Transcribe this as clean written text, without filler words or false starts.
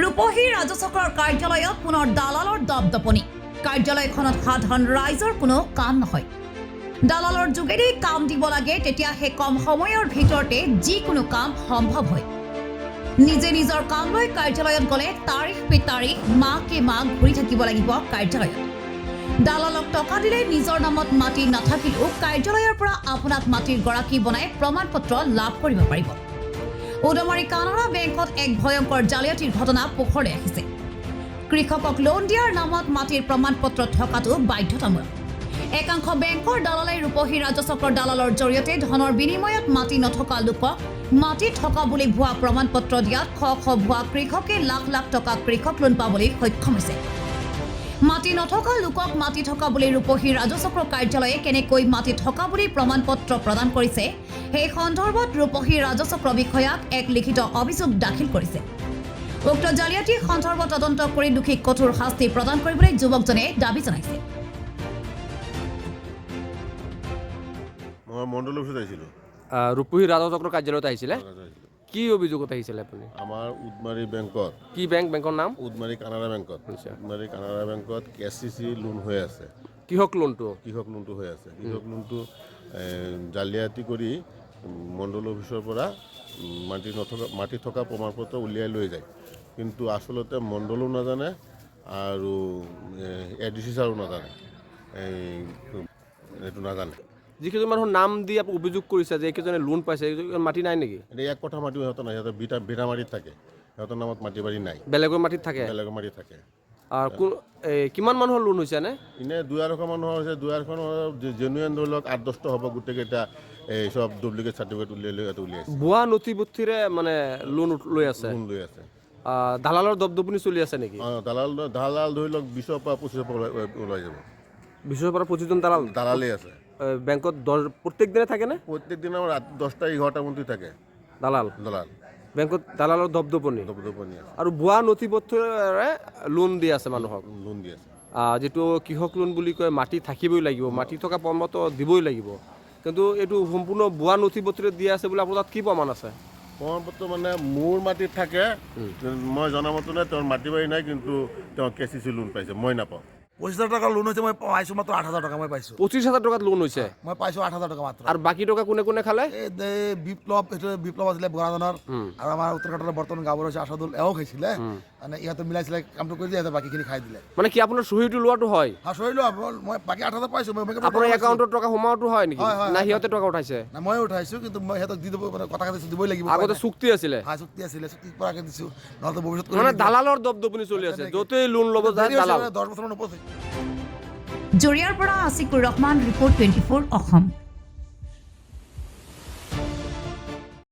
ৰূপহী ৰাজচক্ৰৰ কাৰ্যালয়ত পুনৰ দালালৰ দপদপনি। কাৰ্যালয়খনত সাধাৰণ ৰাইজৰ কোনো কাম নহয়। দালালৰ যোগেদি কাম দিব লাগে, তেতিয়াহে কম সময়ৰ ভিতৰতে যিকোনো কাম সম্ভৱ হয়। নিজে নিজৰ কাম লৈ কাৰ্যালয়ত গ'লে তাৰিখ পে তাৰিখ, মাহ কে মাহ ঘূৰি থাকিব লাগিব কাৰ্যালয়ত। দালালক টকা দিলে নিজৰ নামত মাটি নাথাকিলেও কাৰ্যালয়ৰ পৰা আপোনাক মাটিৰ গৰাকী বনাই প্ৰমাণ পত্ৰ লাভ কৰিব পাৰিব। উদমাৰী কানাড়া বেংকত এক ভয়ংকৰ জালিয়াতিৰ ঘটনা পোহৰলৈ আহিছে। কৃষকক লোন দিয়াৰ নামত মাটিৰ প্ৰমাণ পত্ৰ থকাটো বাধ্যতামূলক। একাংশ বেংকৰ দালালে ৰূপহী ৰাজচক্ৰৰ দালালৰ জৰিয়তে ধনৰ বিনিময়ত মাটি নথকা লোকক মাটি থকা বুলি ভুৱা প্ৰমাণ পত্ৰ দিয়াত শ শ ভুৱা কৃষকে লাখ লাখ টকা কৃষক লোন পাবলৈ সক্ষম হৈছে। মাটি নথকা লোকক মাটি থকা বুলি ৰূপহী ৰাজচক্ৰ কাৰ্যালয়ে কেনেকৈ মাটি থকা বুলি প্ৰমাণ পত্ৰ প্ৰদান কৰিছে, সেই সন্দৰ্ভত ৰূপহী ৰাজচক্ৰ বিষয়াক এক লিখিত অভিযোগ দাখিল কৰিছে। উক্ত জালিয়াতি সন্দৰ্ভত তদন্ত কৰি দোষীক কঠোৰ শাস্তি প্ৰদান কৰিবলৈ যুৱকজনে দাবী জনাইছে। মই মণ্ডল অফিসত আহিছিলোঁ। ৰূপহী ৰাজচক্ৰ কাৰ্যালয়ত আহিছিলে। কি অভিযোগত আহিছিলে আপুনি? আমাৰ উদমাৰী বেংকত। কি বেংকৰ নাম? উদমাৰী কানাড়া বেংকত। উদমাৰী কানাড়া বেংকত KCC লোন হৈ আছে। কৃষক লোনটো? কৃষক লোনটো হৈ আছে। কৃষক লোনটো জালিয়াতি কৰি মণ্ডল অফিচৰ পৰা মাটি থকা প্ৰমাণপত্ৰ উলিয়াই লৈ যায়, কিন্তু আচলতে মণ্ডলো নাজানে আৰু ADC ছাৰো নাজানে, এইটো নাজানে। যিকেইজন মানুহৰ নাম দি অভিযোগ কৰিছে যে এইকেইজনে লোন পাইছে, মাটি নাই নেকি? এতিয়া এক কথা মাটিও সিহঁতৰ নাই, সিহঁতৰ বিটা মাটিত থাকে, সিহঁতৰ নামত মাটি বাৰী নাই। বেলেগৰ মাটিত থাকে? বেলেগৰ মাটিত থাকে। আৰু কিমান মানুহৰ লোন হৈছে নে? এনে 2,500 মানুহৰ হৈছে। 2,500 জেনুৱেন ধৰি লওক 8-10টা হ'ব, গোটেইকেইটা এই চব ডুপ্লিকেট চাৰ্টিফিকেট উলিয়াইছে। ভুৱা নথি পত্ৰেৰে মানে লোন লৈ আছে। দালালৰ দপদপনি চলি আছে নেকি? দালাল ধৰি লওক 20ৰ পৰা 25ৰ পৰা ওলাই যাব। 20ৰ পৰা 25জন দালালেই আছে বেংকত। প্ৰত্যেক দিনে থাকে নে? প্ৰত্যেক দিনা 10টা-11টা মন্ত্ৰী থাকে দালাল বেংকত। দালালৰ দপদপনি আছে আৰু ভুৱা নথি পত্ৰেৰে লোন দি আছে মানুহক। লোন দি আছে। যিটো কৃষক লোন বুলি কয়, মাটি থাকিবই লাগিব, মাটি থকা প্ৰমাণপত্ৰ দিবই লাগিব, কিন্তু এইটো সম্পূৰ্ণ ভুৱা নথি পত্ৰে দি আছে বুলি আপোনাৰ তাত কি প্ৰমাণ আছে? প্ৰমাণপত্ৰ মানে মোৰ মাটিত থাকে, মই জনামতে তেওঁৰ মাটি বাৰী নাই, কিন্তু তেওঁ KCC লোন পাইছে, মই নাপাওঁ। 25,000 টকা লোন হৈছে, মই পাইছোঁ মাত্ৰ 8,000 টকা মই পাইছোঁ। 25,000 টকাত লোন হৈছে? মই পাইছোঁ 8,000 টকা মাত্ৰ। আৰু বাকী টকা কোনে কোনে খালে? এই বিপ্লৱ আছিলে বগাজনৰ, আৰু আমাৰ উত্তৰঘাটৰ বৰ্তমান গাঁৱৰ হৈছে আছাদুল, এওঁ খাইছিলে। মানে ইহঁতে মিলাইছিলে, কামটো কৰি দিয়ে, ইহঁতে বাকীখিনি খাই দিলে। মানে কি আপোনাৰ চহীটো লোৱাটো হয়? চহী লোৱা মই বাকী 8,000 পাইছোঁ। আপোনাৰ একাউণ্টত টকা সোমাওটো হয় নেকি? না সিহঁতে টকা উঠাইছে? না মই উঠাইছোঁ, কিন্তু মই সিহঁতক দি দিব, মানে কথা কাটিছোঁ, দিবই লাগিব। আগতে চুক্তি আছিলে? চুক্তি আছিলে, চুক্তি পৰাকে দিছোঁ, নহ'লে ভৱিষ্যত মানে দালালৰ দপদপনি চলি আছে, য'তেই লোন ল'ব যায় দালাল। 10 বছৰ নপছে। জৰিয়াৰ পৰা আছিকুৰ ৰহমান, ৰিপৰ্ট 24 অসম।